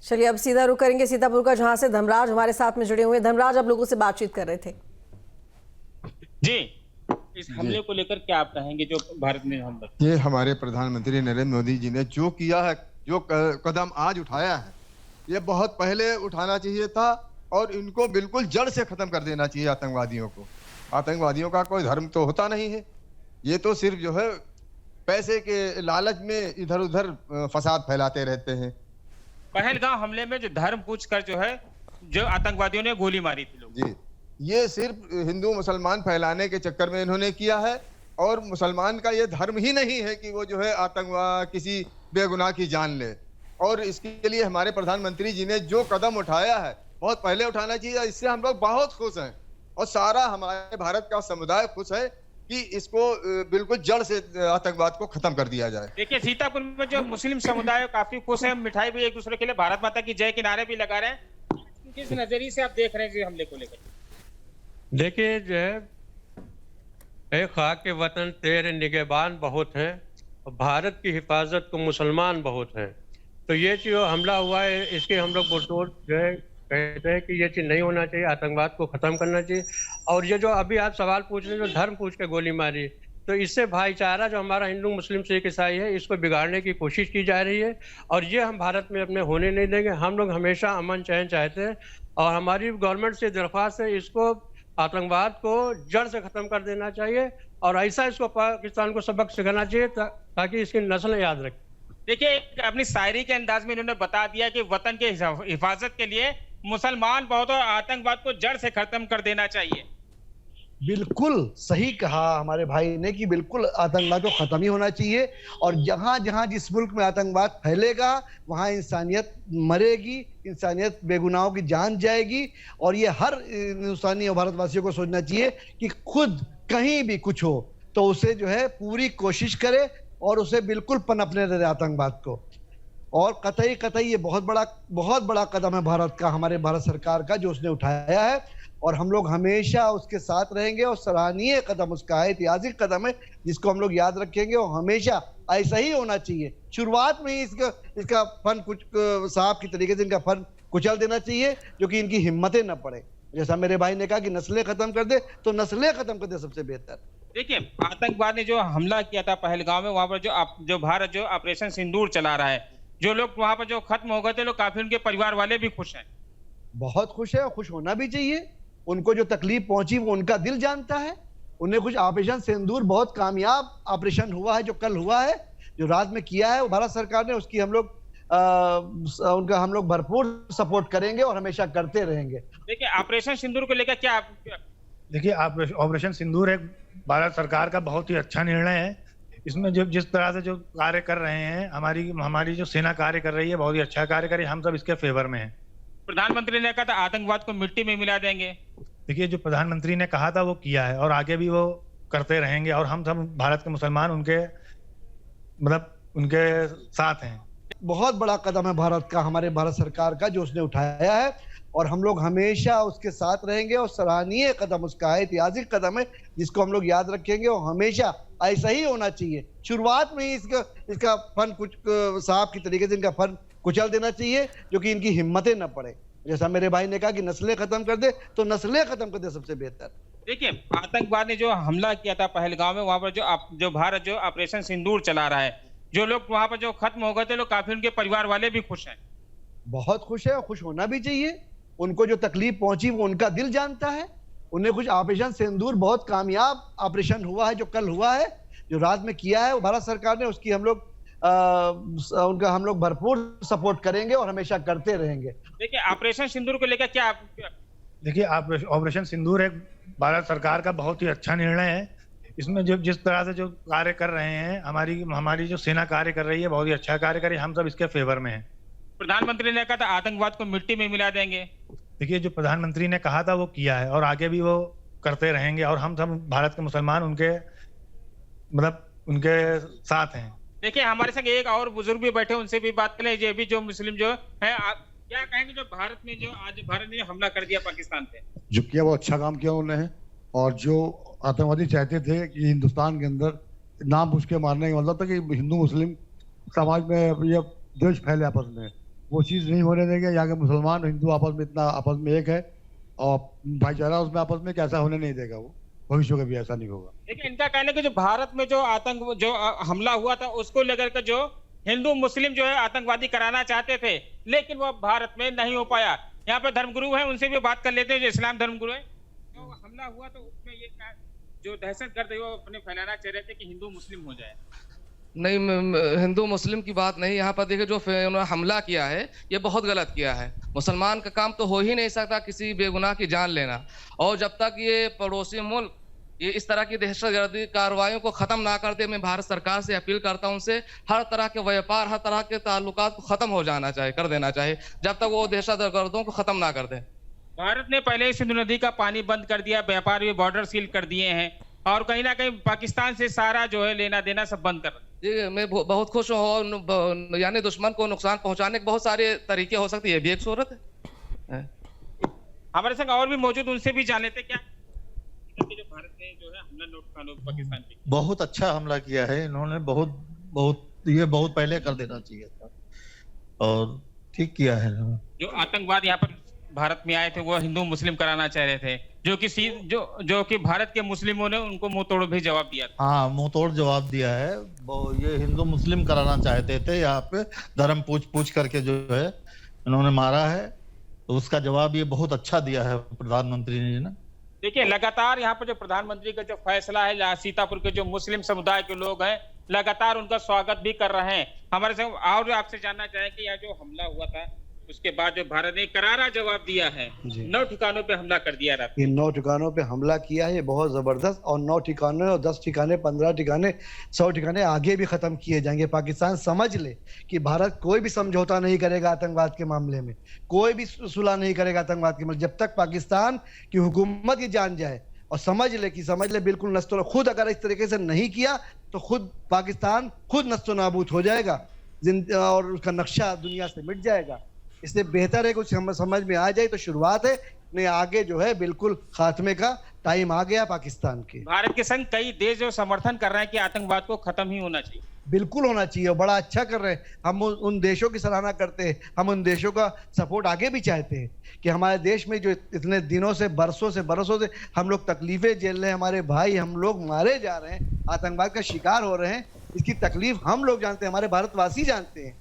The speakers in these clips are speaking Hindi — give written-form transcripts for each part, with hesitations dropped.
चलिए अब सीधा रुख करेंगे सीतापुर का, जहां से धर्मराज हमारे साथ में जुड़े हुए हैं। धर्मराज, आप लोगों से बातचीत कर रहे थे जी। इस हमले को लेकर क्या आप कहेंगे जो भारत ने हमला? ये हमारे प्रधानमंत्री नरेंद्र मोदी जी ने जो किया है, जो कदम आज उठाया है, ये बहुत पहले उठाना चाहिए था और इनको बिल्कुल जड़ से खत्म कर देना चाहिए आतंकवादियों को। आतंकवादियों का कोई धर्म तो होता नहीं है, ये तो सिर्फ जो है पैसे के लालच में इधर उधर फसाद फैलाते रहते हैं। पहलगाम हमले में जो धर्म पूछ कर जो आतंकवादियों ने गोली मारी थी लोग, जी, ये सिर्फ हिंदू मुसलमान फैलाने के चक्कर में इन्होंने किया है और मुसलमान का ये धर्म ही नहीं है कि वो जो है आतंकवाद किसी बेगुनाह की जान ले। और इसके लिए हमारे प्रधानमंत्री जी ने जो कदम उठाया है बहुत पहले उठाना चाहिए। इससे हम लोग बहुत खुश हैं और सारा हमारे भारत का समुदाय खुश है कि इसको बिल्कुल जड़ से आतंकवाद को खत्म कर दिया जाए। देखिए सीतापुर में जो मुस्लिम समुदाय काफी खुश है, मिठाई भी एक दूसरे के लिए भारत माता की जय के नारे भी लगा रहे हैं। किस नजरिए से आप देख रहे हैं जी हमले को लेकर? देखिए जो है, ए खाक के वतन तेरे निगहबान बहुत हैं और भारत की हिफाजत को मुसलमान बहुत हैं। तो ये जो हमला हुआ है इसके हम लोग पुरजोर जो है कहते हैं कि ये चीज़ नहीं होना चाहिए, आतंकवाद को ख़त्म करना चाहिए। और ये जो अभी आप सवाल पूछ रहे हैं, जो धर्म पूछ के गोली मारी, तो इससे भाईचारा जो हमारा हिंदू मुस्लिम सिख ईसाई है इसको बिगाड़ने की कोशिश की जा रही है और ये हम भारत में अपने होने नहीं देंगे। हम लोग हमेशा अमन चैन चाहते हैं और हमारी गवर्नमेंट से दरख्वास्त है इसको आतंकवाद को जड़ से खत्म कर देना चाहिए और ऐसा इसको पाकिस्तान को सबक सिखाना चाहिए ताकि इसकी नस्लें याद रखें। देखिए अपनी शायरी के अंदाज में इन्होंने बता दिया कि वतन के हिफाजत के लिए मुसलमान बहुत और आतंकवाद को जड़ से खत्म कर देना चाहिए। बिल्कुल सही कहा हमारे भाई ने कि बिल्कुल आतंकवाद को खत्म ही होना चाहिए और जहां जहां जिस मुल्क में आतंकवाद फैलेगा वहां इंसानियत मरेगी, इंसानियत बेगुनाहों की जान जाएगी। और ये हर हिंदुस्तानी और भारतवासियों को सोचना चाहिए कि खुद कहीं भी कुछ हो तो उसे जो है पूरी कोशिश करे और उसे बिल्कुल पनपने दे आतंकवाद को। और कतई ये बहुत बड़ा कदम है भारत का, हमारे भारत सरकार का जो उसने उठाया है और हम लोग हमेशा उसके साथ रहेंगे और सराहनीय कदम उसका है, ऐतिहासिक कदम है जिसको हम लोग याद रखेंगे और हमेशा ऐसा ही होना चाहिए। शुरुआत में ही इसका फन कुछ साहब की तरीके से इनका फन कुचल देना चाहिए जो कि इनकी हिम्मतें न पड़े। जैसा मेरे भाई ने कहा कि नस्लें खत्म कर दे तो नस्लें खत्म कर दे सबसे बेहतर। देखिए आतंकवाद ने जो हमला किया था पहलगाम में, वहां पर जो भारत जो ऑपरेशन सिंदूर चला रहा है, जो लोग वहां पर जो खत्म हो गए थे लोग, काफी उनके परिवार वाले भी खुश हैं। बहुत खुश है और खुश होना भी चाहिए। उनको जो तकलीफ पहुंची वो उनका दिल जानता है। उन्हें कुछ ऑपरेशन सिंदूर बहुत कामयाब ऑपरेशन हुआ है जो कल हुआ है, जो रात में किया है वो भारत सरकार ने, उसकी उनका हम लोग भरपूर सपोर्ट करेंगे और हमेशा करते रहेंगे। देखिए ऑपरेशन सिंदूर को लेकर क्या देखिए ऑपरेशन सिंदूर एक भारत सरकार का बहुत ही अच्छा निर्णय है। इसमें जो जिस तरह से जो कार्य कर रहे हैं हमारी जो सेना कार्य कर रही है बहुत ही अच्छा कार्य कर रही है, हम सब इसके फेवर में हैं। प्रधानमंत्री ने कहा था आतंकवाद को मिट्टी में मिला देंगे। देखिए जो प्रधानमंत्री ने कहा था वो किया है और आगे भी वो करते रहेंगे और हम सब भारत के मुसलमान उनके साथ हैं। बहुत बड़ा कदम है भारत का, हमारे भारत सरकार का जो उसने उठाया है और हम लोग हमेशा उसके साथ रहेंगे और सराहनीय कदम उसका है, ऐतिहासिक कदम है जिसको हम लोग याद रखेंगे और हमेशा ऐसा ही होना चाहिए। शुरुआत में ही इसका फन कुछ साहब की तरीके से इनका फन कुचल देना चाहिए जो कि इनकी हिम्मतें न पड़े। जैसा मेरे भाई ने कहा कि नस्लें खत्म कर दे तो नस्लें खत्म कर दे सबसे बेहतर। देखिए आतंकवाद ने जो हमला किया था पहलगाम में, वहां पर जो भारत जो ऑपरेशन सिंदूर चला रहा है, जो लोग वहां पर जो खत्म हो गए थे लोग, काफी उनके परिवार वाले भी खुश हैं। बहुत खुश है और खुश होना भी चाहिए। उनको जो तकलीफ पहुंची वो उनका दिल जानता है। उन्हें कुछ ऑपरेशन सिंदूर बहुत कामयाब ऑपरेशन हुआ है जो कल हुआ है, जो रात में किया है वो भारत सरकार ने, उसकी उनका हम लोग भरपूर सपोर्ट करेंगे और हमेशा करते रहेंगे। देखिए ऑपरेशन सिंदूर को लेकर क्या देखिए ऑपरेशन सिंदूर एक भारत सरकार का बहुत ही अच्छा निर्णय है। इसमें जो जिस तरह से जो कार्य कर रहे हैं हमारी जो सेना कार्य कर रही है बहुत ही अच्छा कार्य कर रही है, हम सब इसके फेवर में हैं। प्रधानमंत्री ने कहा था आतंकवाद को मिट्टी में मिला देंगे। देखिए जो प्रधानमंत्री ने कहा था वो किया है और आगे भी वो करते रहेंगे और हम सब भारत के मुसलमान उनके साथ हैं। देखिए हमारे संग एक और बुजुर्ग भी बैठे, उनसे भी बात करें। ये भी जो मुस्लिम जो है, आप क्या कहेंगे जो भारत में जो आज भारत ने हमला कर दिया पाकिस्तान पे? जो किया वो अच्छा काम किया उन्होंने। और जो आतंकवादी चाहते थे कि हिंदुस्तान के अंदर नाम पूछ के मारने का मतलब था कि हिंदू मुस्लिम समाज में ये द्वेष फैले आपस में, वो चीज़ नहीं होने देंगे। यहाँ के मुसलमान और हिंदू आपस में इतना आपस में एक है और भाईचारा उसमें आपस में कैसा होने नहीं देगा। वो भविष्य में भी ऐसा नहीं होगा। लेकिन इनका कहना है कि जो भारत में जो हमला हुआ था उसको लेकर के जो हिंदू मुस्लिम जो है आतंकवादी कराना चाहते थे, लेकिन वो भारत में नहीं हो पाया। यहाँ पे धर्मगुरु हैं, उनसे भी बात कर लेते हैं, जो इस्लाम धर्मगुरु है। जो हमला हुआ तो उसमें ये जो दहशतगर्द है वो अपने फैलाना चाह रहे थे कि हिंदू मुस्लिम हो जाए। नहीं, हिंदू मुस्लिम की बात नहीं। यहाँ पर देखिए जो उन्होंने हमला किया है ये बहुत गलत किया है। मुसलमान का काम तो हो ही नहीं सकता किसी बेगुनाह की जान लेना। और जब तक ये पड़ोसी मुल्क ये इस तरह की दहशतगर्दी कार्रवाइयों को खत्म ना कर दे, मैं भारत सरकार से अपील करता हूं उनसे हर तरह के व्यापार, हर तरह के ताल्लुकात को खत्म हो जाना चाहिए, कर देना चाहिए, जब तक वो दहशतगर्दों को खत्म ना कर दे। भारत ने पहले ही सिंधु नदी का पानी बंद कर दिया, व्यापार भी बॉर्डर सील कर दिए हैं और कहीं ना कहीं पाकिस्तान से सारा जो है लेना देना सब बंद कर। जी मैं बहुत खुश हूँ। यानी दुश्मन को नुकसान पहुंचाने के बहुत सारे तरीके हो सकते हैं, ये भी एक सूरत है। हमारे संग और भी मौजूद, उनसे भी जान लेते क्या जो भारत ने जो है हमला नोट कानून पाकिस्तान पे बहुत अच्छा हमला किया है इन्होंने। बहुत पहले कर देना चाहिए था और ठीक किया है। जो आतंकवाद यहाँ पर भारत में आए थे वो हिंदू मुस्लिम कराना चाह रहे थे, जो कि भारत के मुस्लिमों ने उनको मुंह तोड़ भी जवाब दिया था। हाँ, मुंह तोड़ जवाब दिया है। ये हिंदू मुस्लिम कराना चाहते थे, यहाँ पे धर्म पूछ करके जो है इन्होंने मारा है, तो उसका जवाब ये बहुत अच्छा दिया है प्रधानमंत्री जी ने। देखिए लगातार यहाँ पर जो प्रधानमंत्री का जो फैसला है, सीतापुर के जो मुस्लिम समुदाय के लोग हैं लगातार उनका स्वागत भी कर रहे हैं। हमारे संग और आपसे जानना चाहें कि यहाँ जो हमला हुआ था उसके बाद जो भारत ने करारा जवाब दिया है, 9 ठिकानों पे हमला कर दिया रात। ये 9 ठिकानों पे हमला किया है, ये बहुत जबरदस्त। और 9 ठिकाने और 10 ठिकाने 15 ठिकाने 100 ठिकाने आगे भी खत्म किए जाएंगे। पाकिस्तान समझ ले कि भारत कोई भी समझौता नहीं करेगा आतंकवाद के मामले में, कोई भी सुलह नहीं करेगा आतंकवाद के मामले, जब तक पाकिस्तान की हुकूमत ही जान जाए और समझ ले बिल्कुल नस्तो खुद अगर इस तरीके से नहीं किया तो खुद पाकिस्तान खुद नस्तो नाबूद हो जाएगा और उसका नक्शा दुनिया से मिट जाएगा। इसलिए बेहतर है कुछ समझ में आ जाए तो शुरुआत है, नहीं आगे जो है बिल्कुल खात्मे का टाइम आ गया पाकिस्तान के। भारत के संग कई देश जो समर्थन कर रहे हैं कि आतंकवाद को खत्म ही होना चाहिए। बिल्कुल होना चाहिए और बड़ा अच्छा कर रहे हैं। हम उन देशों की सराहना करते हैं, हम उन देशों का सपोर्ट आगे भी चाहते हैं कि हमारे देश में जो इतने दिनों से बरसों से हम लोग तकलीफें झेल रहे हैं, हमारे भाई हम लोग मारे जा रहे हैं, आतंकवाद का शिकार हो रहे हैं, इसकी तकलीफ हम लोग जानते हैं, हमारे भारतवासी जानते हैं।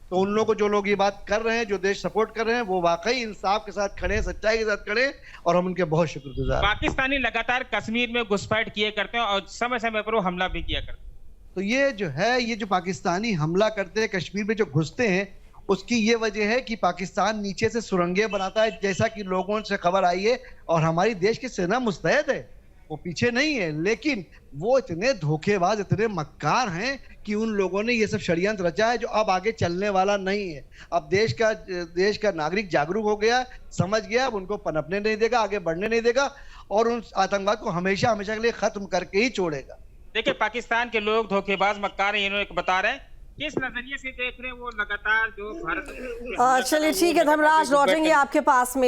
तो उन लोगों को जो लोग ये बात कर रहे हैं, जो देश सपोर्ट कर रहे हैं, वो वाकई इंसाफ के साथ खड़े, सच्चाई के साथ खड़े और हम उनके बहुत शुक्रगुजार। पाकिस्तानी लगातार कश्मीर में घुसपैठ किए करते हैं और समय समय पर वो हमला भी किया करते हैं। तो ये जो है, ये जो पाकिस्तानी हमला करते हैं कश्मीर में जो घुसते हैं, उसकी ये वजह है कि पाकिस्तान नीचे से सुरंगें बनाता है, जैसा कि लोगों से खबर आई है और हमारी देश की सेना मुस्तैद है, वो पीछे नहीं है। लेकिन वो इतने धोखेबाज, इतने मक्कार हैं कि उन लोगों ने ये सब षड्यंत्र रचा है जो अब आगे चलने वाला नहीं है। अब देश का नागरिक जागरूक हो गया, समझ गया, अब उनको पनपने नहीं देगा, आगे बढ़ने नहीं देगा और उन आतंकवाद को हमेशा के लिए खत्म करके ही छोड़ेगा। देखिए पाकिस्तान के लोग धोखेबाज मक्कार हैं, इन्होंने बता रहे हैं किस नजरिए से देख रहे हैं वो लगातार जो भारत। चलिए ठीक है धर्मराज, लौटेंगे आपके पास में।